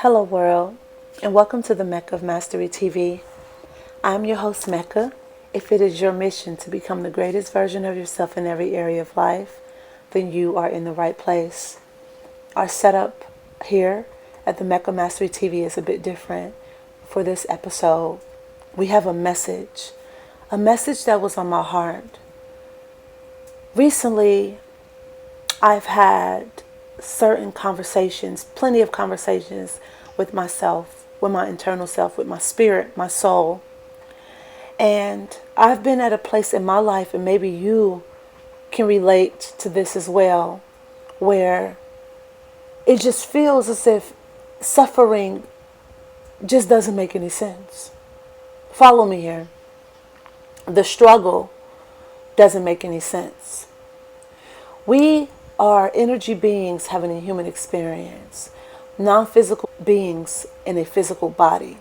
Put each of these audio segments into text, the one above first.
Hello, world, and welcome to the Mecca of Mastery TV. I'm your host, Mecca. If it is your mission to become the greatest version of yourself in every area of life, then you are in the right place. Our setup here at the Mecca Mastery TV is a bit different for this episode. We have a message that was on my heart. Recently, I've had certain conversations, plenty of conversations with myself, with my internal self, with my spirit, my soul. And I've been at a place in my life, and maybe you can relate to this as well, where it just feels as if suffering just doesn't make any sense. Follow me here. The struggle doesn't make any sense. We are energy beings having a human experience, non-physical beings in a physical body.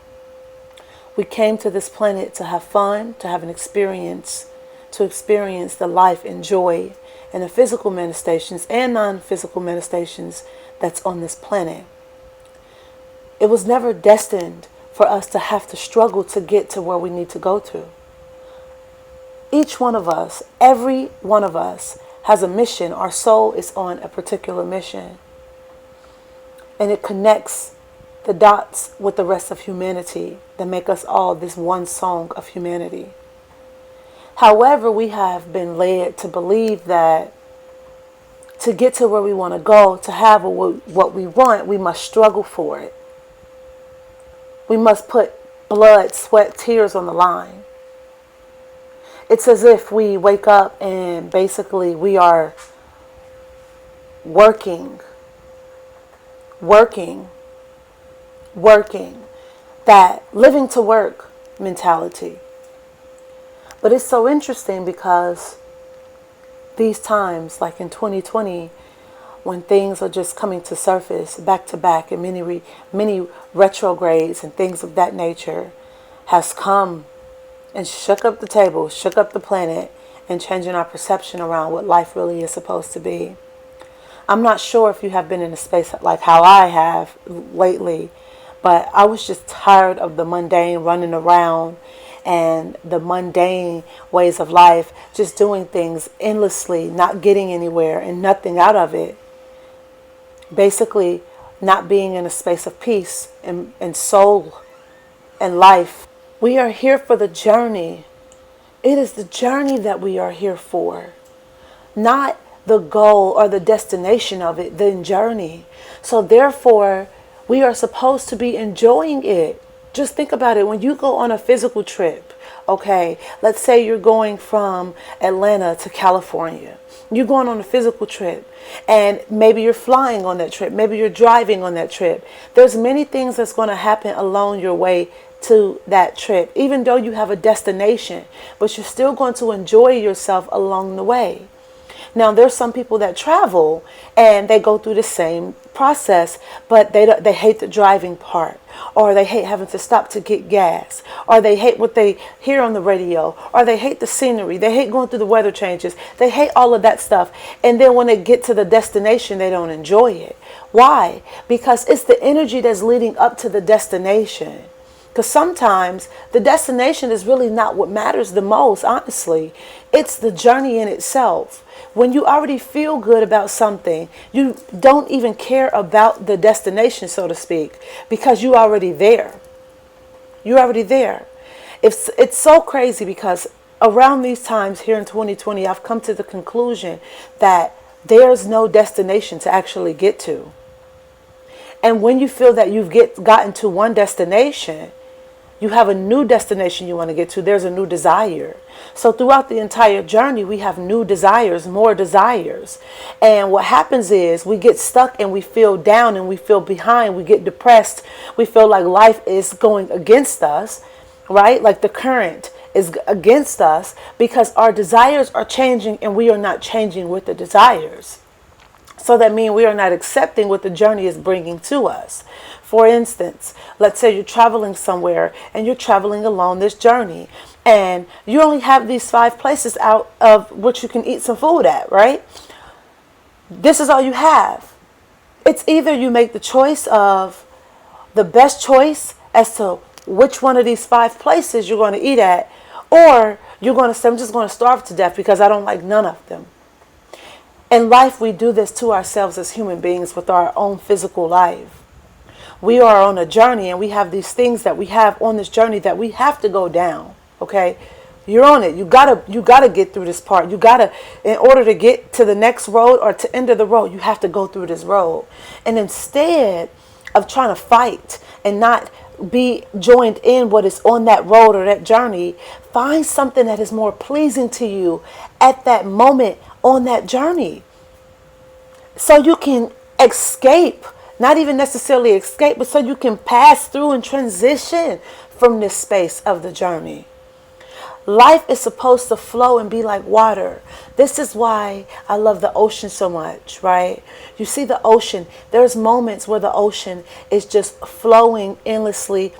We came to this planet to have fun, to have an experience, to experience the life and joy and the physical manifestations and non-physical manifestations that's on this planet. It was never destined for us to have to struggle to get to where we need to go to. Each one of us, every one of us, has a mission. Our soul is on a particular mission. And it connects the dots with the rest of humanity that make us all this one song of humanity. However, we have been led to believe that to get to where we want to go, to have what we want, we must struggle for it. We must put blood, sweat, tears on the line. It's as if we wake up and basically we are working, that living to work mentality. But it's so interesting because these times, like in 2020, when things are just coming to surface back to back and many retrogrades and things of that nature has come and shook up the table, shook up the planet, and changing our perception around what life really is supposed to be. I'm not sure if you have been in a space like how I have lately, but I was just tired of the mundane running around and the mundane ways of life, just doing things endlessly, not getting anywhere and nothing out of it. Basically, not being in a space of peace and soul and life. We are here for the journey. It is the journey that we are here for, not the goal or the destination of it, the journey. So therefore, we are supposed to be enjoying it. Just think about it. When you go on a physical trip, okay, let's say you're going from Atlanta to California. You're going on a physical trip, and maybe you're flying on that trip. Maybe you're driving on that trip. There's many things that's going to happen along your way to that trip, even though you have a destination, but you're still going to enjoy yourself along the way. Now, there's some people that travel and they go through the same process, but they hate the driving part, or they hate having to stop to get gas, or they hate what they hear on the radio, or they hate the scenery, they hate going through the weather changes, they hate all of that stuff. And then when they get to the destination, they don't enjoy it. Why? Because it's the energy that's leading up to the destination. Because sometimes the destination is really not what matters the most, honestly. It's the journey in itself. When you already feel good about something, you don't even care about the destination, so to speak, because you're already there. You're already there. It's so crazy because around these times here in 2020, I've come to the conclusion that there's no destination to actually get to. And when you feel that you've gotten to one destination, you have a new destination you want to get to. There's a new desire. So throughout the entire journey, we have new desires, more desires. And what happens is we get stuck and we feel down and we feel behind. We get depressed. We feel like life is going against us, right? Like the current is against us because our desires are changing and we are not changing with the desires. So that means we are not accepting what the journey is bringing to us. For instance, let's say you're traveling somewhere and you're traveling along this journey and you only have these 5 places out of which you can eat some food at, right? This is all you have. It's either you make the choice of the best choice as to which one of these 5 places you're going to eat at, or you're going to say, I'm just going to starve to death because I don't like none of them. In life, we do this to ourselves as human beings with our own physical life. We are on a journey, and we have these things that we have on this journey that we have to go down. Okay, you're on it. You gotta get through this part. You gotta, in order to get to the next road or to enter the road, you have to go through this road. And instead of trying to fight and not be joined in what is on that road or that journey, find something that is more pleasing to you at that moment on that journey, so you can escape. Not even necessarily escape, but so you can pass through and transition from this space of the journey. Life is supposed to flow and be like water. This is why I love the ocean so much, right? You see the ocean. There's moments where the ocean is just flowing endlessly,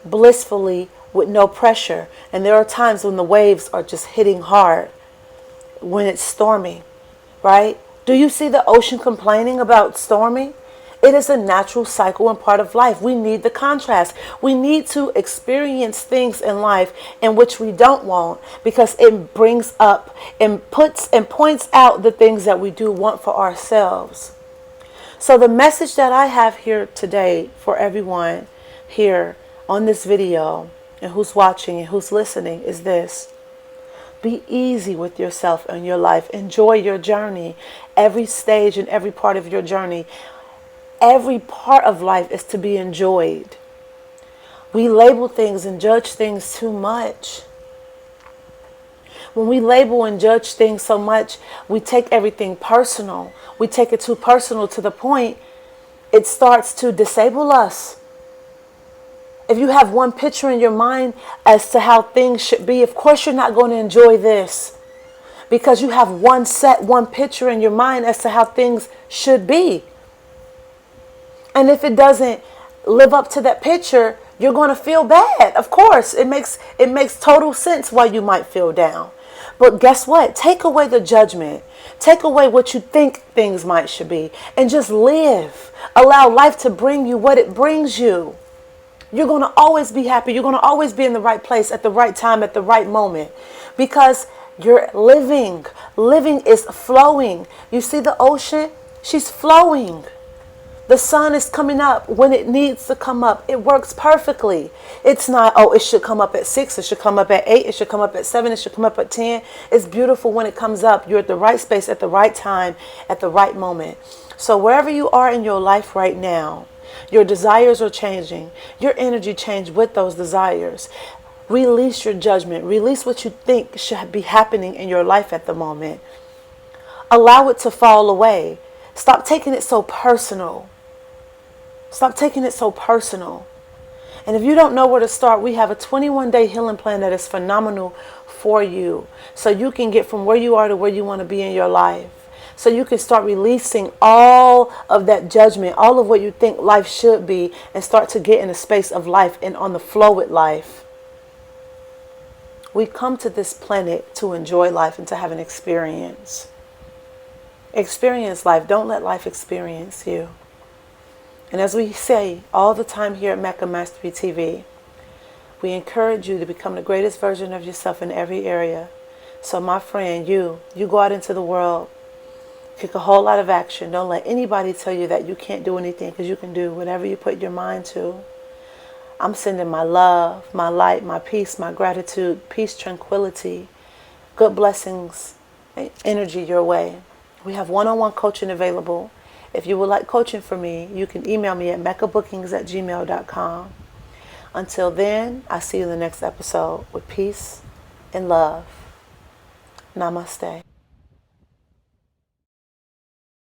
blissfully, with no pressure. And there are times when the waves are just hitting hard, when it's stormy, right? Do you see the ocean complaining about stormy? It is a natural cycle and part of life. We need the contrast. We need to experience things in life in which we don't want, because it brings up and puts and points out the things that we do want for ourselves. So the message that I have here today for everyone here on this video, and who's watching and who's listening, is this: be easy with yourself and your life. Enjoy your journey. Every stage and every part of your journey. Every part of life is to be enjoyed. We label things and judge things too much. When we label and judge things so much, we take everything personal. We take it too personal to the point it starts to disable us. If you have one picture in your mind as to how things should be, of course you're not going to enjoy this, because you have one picture in your mind as to how things should be. And if it doesn't live up to that picture, you're going to feel bad. Of course, it makes total sense why you might feel down. But guess what? Take away the judgment. Take away what you think things should be, and just live. Allow life to bring you what it brings you. You're going to always be happy. You're going to always be in the right place at the right time, at the right moment, because you're living. Living is flowing. You see the ocean? She's flowing. The sun is coming up when it needs to come up. It works perfectly. It's not, oh, it should come up at 6. It should come up at 8. It should come up at 7. It should come up at 10. It's beautiful when it comes up. You're at the right space at the right time, at the right moment. So wherever you are in your life right now, your desires are changing. Your energy change with those desires. Release your judgment. Release what you think should be happening in your life at the moment. Allow it to fall away. Stop taking it so personal. Stop taking it so personal. And if you don't know where to start, we have a 21-day healing plan that is phenomenal for you, so you can get from where you are to where you want to be in your life. So you can start releasing all of that judgment, all of what you think life should be, and start to get in a space of life and on the flow with life. We come to this planet to enjoy life and to have an experience. Experience life. Don't let life experience you. And as we say all the time here at Mecca Mastery TV, we encourage you to become the greatest version of yourself in every area. So my friend, you go out into the world, take a whole lot of action. Don't let anybody tell you that you can't do anything, because you can do whatever you put your mind to. I'm sending my love, my light, my peace, my gratitude, peace, tranquility, good blessings, and energy your way. We have one-on-one coaching available. If you would like coaching from me, you can email me at meccabookings@gmail.com. Until then, I'll see you in the next episode with peace and love. Namaste.